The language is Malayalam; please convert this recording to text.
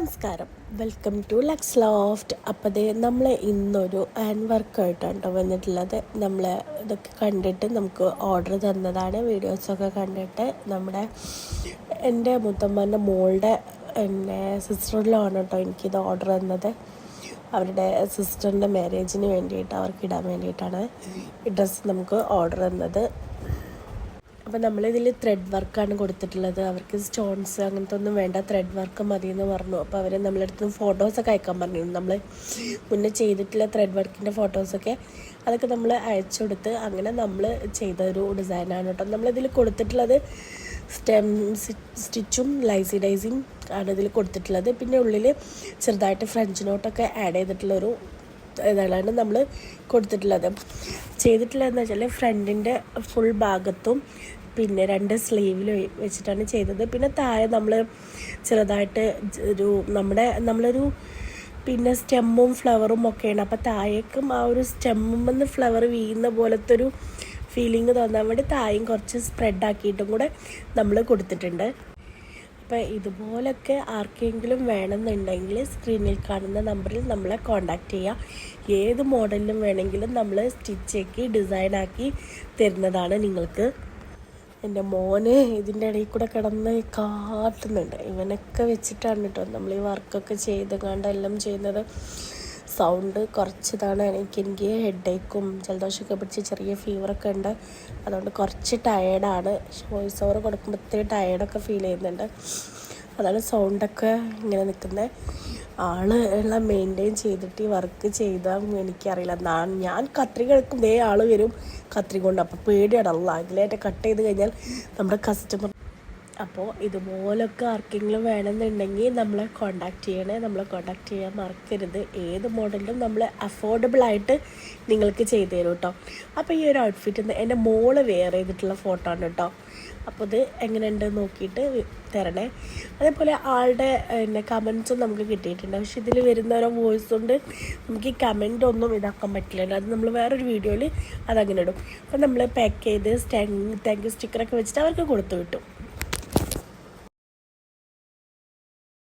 നമസ്കാരം, വെൽക്കം ടു ലക്സ് ലോഫ്റ്റ്. അപ്പോൾ നമ്മൾ ഇന്നൊരു ഹാൻഡ് വർക്കായിട്ടാണ് കേട്ടോ വന്നിട്ടുള്ളത്. നമ്മൾ ഇതൊക്കെ കണ്ടിട്ട് നമുക്ക് ഓർഡർ തന്നതാണ്. വീഡിയോസൊക്കെ കണ്ടിട്ട് എൻ്റെ മുത്തമ്മൻ്റെ മോളുടെ സിസ്റ്ററിലാണ് കേട്ടോ എനിക്കിത് ഓർഡർ തന്നത്. അവരുടെ സിസ്റ്ററിൻ്റെ മാരേജിന് വേണ്ടിയിട്ട് അവർക്ക് ഇടാൻ വേണ്ടിയിട്ടാണ് ഈ ഡ്രസ്സ് നമുക്ക് ഓർഡർ തന്നത്. അപ്പോൾ നമ്മളിതിൽ ത്രെഡ് വർക്കാണ് കൊടുത്തിട്ടുള്ളത്. അവർക്ക് സ്റ്റോൺസ് അങ്ങനത്തെ ഒന്നും വേണ്ട, ത്രെഡ് വർക്ക് മതി എന്ന് പറഞ്ഞു. അപ്പോൾ അവർ നമ്മളടുത്ത് ഫോട്ടോസൊക്കെ അയക്കാൻ പറഞ്ഞിരുന്നു. നമ്മൾ മുന്നേ ചെയ്തിട്ടുള്ള ത്രെഡ് വർക്കിൻ്റെ ഫോട്ടോസൊക്കെ അതൊക്കെ നമ്മൾ അയച്ചു കൊടുത്ത് അങ്ങനെ നമ്മൾ ചെയ്തൊരു ഡിസൈനാണ് കേട്ടോ. നമ്മളിതിൽ കൊടുത്തിട്ടുള്ളത് സ്റ്റെം സ്റ്റിച്ചും ലൈസി ഡൈസിങ് ആണ് ഇതിൽ കൊടുത്തിട്ടുള്ളത്. പിന്നെ ഉള്ളിൽ ചെറുതായിട്ട് ഫ്രഞ്ച് നോട്ടൊക്കെ ആഡ് ചെയ്തിട്ടുള്ളൊരു ഇതാണ് നമ്മൾ കൊടുത്തിട്ടുള്ളത്. ചെയ്തിട്ടുള്ളതെന്ന് വെച്ചാൽ ഫ്രണ്ടിൻ്റെ ഫുൾ ഭാഗത്തും പിന്നെ 2 സ്ലീവിൽ വെച്ചിട്ടാണ് ചെയ്തത്. പിന്നെ താഴെ നമ്മൾ ചെറുതായിട്ട് നമ്മളൊരു പിന്നെ സ്റ്റെമ്മും ഫ്ലവറും ഒക്കെയാണ്. അപ്പോൾ താഴേക്കും ആ ഒരു സ്റ്റെമ്മിൽ ഫ്ലവർ വീഴുന്ന പോലത്തെ ഒരു ഫീലിംഗ് തോന്നാൻ വേണ്ടി താഴെയും കുറച്ച് സ്പ്രെഡാക്കിയിട്ടും കൂടെ നമ്മൾ കൊടുത്തിട്ടുണ്ട്. അപ്പോൾ ഇതുപോലൊക്കെ ആർക്കെങ്കിലും വേണമെന്നുണ്ടെങ്കിൽ സ്ക്രീനിൽ കാണുന്ന നമ്പറിൽ നമ്മളെ കോൺടാക്റ്റ് ചെയ്യുക. ഏത് മോഡലിലും വേണമെങ്കിലും നമ്മൾ സ്റ്റിച്ചാക്കി ഡിസൈനാക്കി തരുന്നതാണ് നിങ്ങൾക്ക്. എൻ്റെ മോന് ഇതിൻ്റെ ഇടയിൽ കൂടെ കിടന്ന് കാട്ടുന്നുണ്ട്. ഇവനൊക്കെ വെച്ചിട്ടാണ് കേട്ടോ നമ്മൾ ഈ വർക്കൊക്കെ ചെയ്ത് കണ്ടെല്ലാം ചെയ്യുന്നത്. സൗണ്ട് കുറച്ചിതാണ്. എനിക്ക് ഹെഡേക്കും ജലദോഷമൊക്കെ പിടിച്ച് ചെറിയ ഫീവറൊക്കെ ഉണ്ട്. അതുകൊണ്ട് കുറച്ച് ടയേർഡാണ്. വോയിസ് ഓവർ കൊടുക്കുമ്പോൾ ഇത്തിരി ടയേർഡൊക്കെ ഫീൽ ചെയ്യുന്നുണ്ട്. അതാണ് സൗണ്ടൊക്കെ ഇങ്ങനെ നിൽക്കുന്നത്. എല്ലാം മെയിൻറ്റെയിൻ ചെയ്തിട്ട് ഈ വർക്ക് ചെയ്താൽ എനിക്കറിയില്ല. ഞാൻ കത്രിക എടുക്കും, ആൾ വരും കത്രിക കൊണ്ട്. അപ്പോൾ പേടിയാണ് അതിലായിട്ട് കട്ട് ചെയ്ത് കഴിഞ്ഞാൽ നമ്മുടെ കസ്റ്റമർ. അപ്പോൾ ഇതുപോലൊക്കെ ആർക്കെങ്കിലും വേണമെന്നുണ്ടെങ്കിൽ നമ്മളെ കോൺടാക്റ്റ് ചെയ്യണേ. നമ്മളെ കോൺടാക്റ്റ് ചെയ്യാൻ മറക്കരുത്. ഏത് മോഡലിലും നമ്മൾ അഫോർഡബിളായിട്ട് നിങ്ങൾക്ക് ചെയ്തു തരും കേട്ടോ. അപ്പോൾ ഈ ഒരു ഔട്ട്ഫിറ്റ് എൻ്റെ മോള് വെയർ ചെയ്തിട്ടുള്ള ഫോട്ടോ ആണ് കേട്ടോ. അപ്പോൾ ഇത് എങ്ങനെയുണ്ട് നോക്കിയിട്ട് തരണേ. അതേപോലെ ആളുടെ കമൻസും നമുക്ക് കിട്ടിയിട്ടുണ്ട്. പക്ഷെ ഇതിൽ വരുന്ന ഓരോ വോയിസ് കൊണ്ട് നമുക്ക് ഈ കമൻ്റ് ഒന്നും ഇതാക്കാൻ പറ്റില്ല. അത് നമ്മൾ വേറൊരു വീഡിയോയിൽ അതങ്ങനെ ഇടും. അപ്പോൾ നമ്മൾ പാക്ക് ചെയ്ത് താങ്ക് യു സ്റ്റിക്കറൊക്കെ വെച്ചിട്ട് അവർക്ക് കൊടുത്തു വിട്ടു.